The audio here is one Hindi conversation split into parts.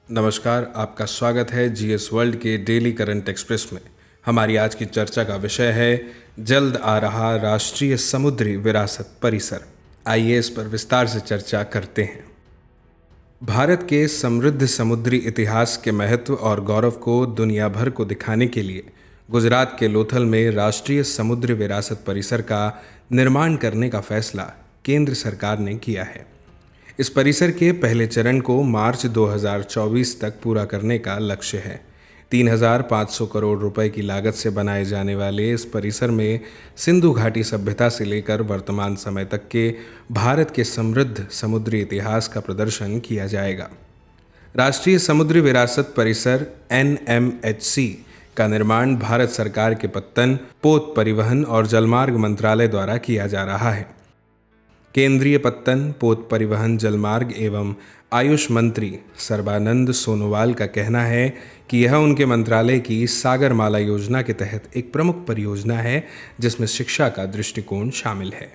नमस्कार, आपका स्वागत है जीएस वर्ल्ड के डेली करंट एक्सप्रेस में। हमारी आज की चर्चा का विषय है जल्द आ रहा राष्ट्रीय समुद्री विरासत परिसर। आइए इस पर विस्तार से चर्चा करते हैं। भारत के समृद्ध समुद्री इतिहास के महत्व और गौरव को दुनिया भर को दिखाने के लिए गुजरात के लोथल में राष्ट्रीय समुद्री विरासत परिसर का निर्माण करने का फैसला केंद्र सरकार ने किया है। इस परिसर के पहले चरण को मार्च 2024 तक पूरा करने का लक्ष्य है। 3,500 करोड़ रुपए की लागत से बनाए जाने वाले इस परिसर में सिंधु घाटी सभ्यता से लेकर वर्तमान समय तक के भारत के समृद्ध समुद्री इतिहास का प्रदर्शन किया जाएगा। राष्ट्रीय समुद्री विरासत परिसर NMHC का निर्माण भारत सरकार के पत्तन, पोत परिवहन और जलमार्ग मंत्रालय द्वारा किया जा रहा है। केंद्रीय पत्तन, पोत परिवहन, जलमार्ग एवं आयुष मंत्री सर्बानंद सोनोवाल का कहना है कि यह उनके मंत्रालय की सागरमाला योजना के तहत एक प्रमुख परियोजना है जिसमें शिक्षा का दृष्टिकोण शामिल है।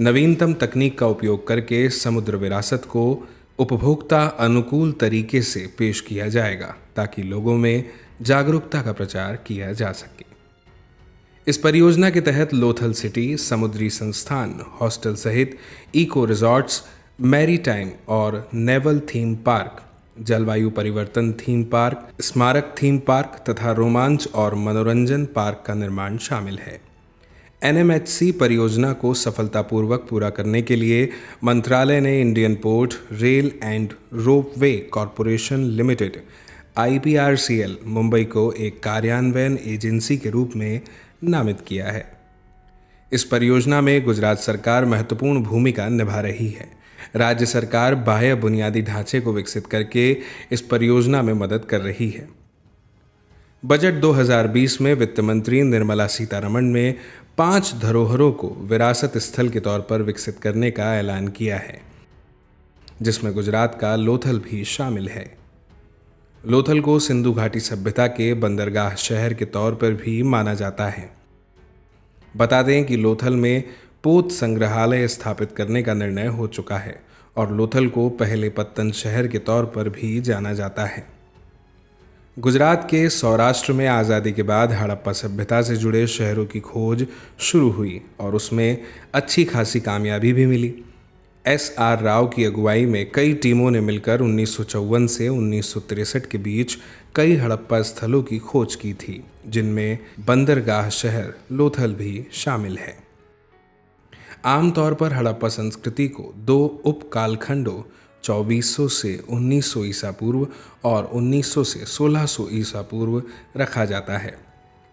नवीनतम तकनीक का उपयोग करके समुद्र विरासत को उपभोक्ता अनुकूल तरीके से पेश किया जाएगा ताकि लोगों में जागरूकता का प्रचार किया जा सके। इस परियोजना के तहत लोथल सिटी, समुद्री संस्थान, हॉस्टल सहित इको रिजॉर्ट्स, मैरीटाइम और नेवल थीम पार्क, जलवायु परिवर्तन थीम पार्क, स्मारक थीम पार्क तथा रोमांच और मनोरंजन पार्क का निर्माण शामिल है। NMHC परियोजना को सफलतापूर्वक पूरा करने के लिए मंत्रालय ने Indian port, rail and ropeway corporation limited IPRCL Mumbai को एक कार्यान्वयन एजेंसी के रूप में नामित किया है। इस परियोजना में गुजरात सरकार महत्वपूर्ण भूमिका निभा रही है। राज्य सरकार बाह्य बुनियादी ढांचे को विकसित करके इस परियोजना में मदद कर रही है। बजट 2020 में वित्त मंत्री निर्मला सीतारमण ने 5 धरोहरों को विरासत स्थल के तौर पर विकसित करने का ऐलान किया है, जिसमें गुजरात का लोथल भी शामिल है। लोथल को सिंधु घाटी सभ्यता के बंदरगाह शहर के तौर पर भी माना जाता है। बता दें कि लोथल में पोत संग्रहालय स्थापित करने का निर्णय हो चुका है और लोथल को पहले पत्तन शहर के तौर पर भी जाना जाता है। गुजरात के सौराष्ट्र में आज़ादी के बाद हड़प्पा सभ्यता से जुड़े शहरों की खोज शुरू हुई और उसमें अच्छी खासी कामयाबी भी मिली। SR राव की अगुवाई में कई टीमों ने मिलकर 1954 से 1963 के बीच कई हड़प्पा स्थलों की खोज की थी, जिनमें बंदरगाह शहर लोथल भी शामिल है। आमतौर पर हड़प्पा संस्कृति को 2 उप कालखंडों 2400 से 1900 ईसा पूर्व और 1900 से 1600 ईसा पूर्व रखा जाता है।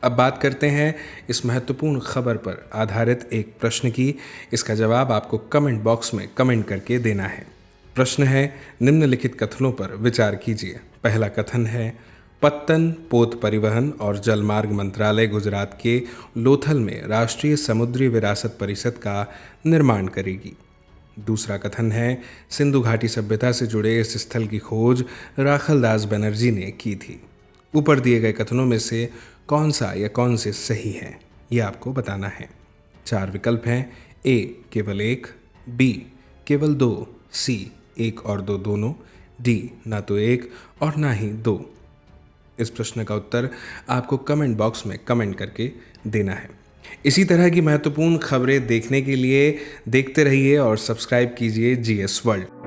अब बात करते हैं इस महत्वपूर्ण खबर पर आधारित एक प्रश्न की। इसका जवाब आपको कमेंट बॉक्स में कमेंट करके देना है। प्रश्न है, निम्नलिखित कथनों पर विचार कीजिए। पहला कथन है, पत्तन, पोत परिवहन और जलमार्ग मंत्रालय गुजरात के लोथल में राष्ट्रीय समुद्री विरासत परिसर का निर्माण करेगी। दूसरा कथन है, सिंधु घाटी सभ्यता से जुड़े इस स्थल की खोज राखलदास बनर्जी ने की थी। ऊपर दिए गए कथनों में से कौन सा या कौन से सही हैं, यह आपको बताना है। 4 विकल्प हैं। A केवल 1, B केवल 2, C 1 और 2 दोनों, D ना तो 1 और ना ही 2। इस प्रश्न का उत्तर आपको कमेंट बॉक्स में कमेंट करके देना है। इसी तरह की महत्वपूर्ण खबरें देखने के लिए देखते रहिए और सब्सक्राइब कीजिए GS वर्ल्ड।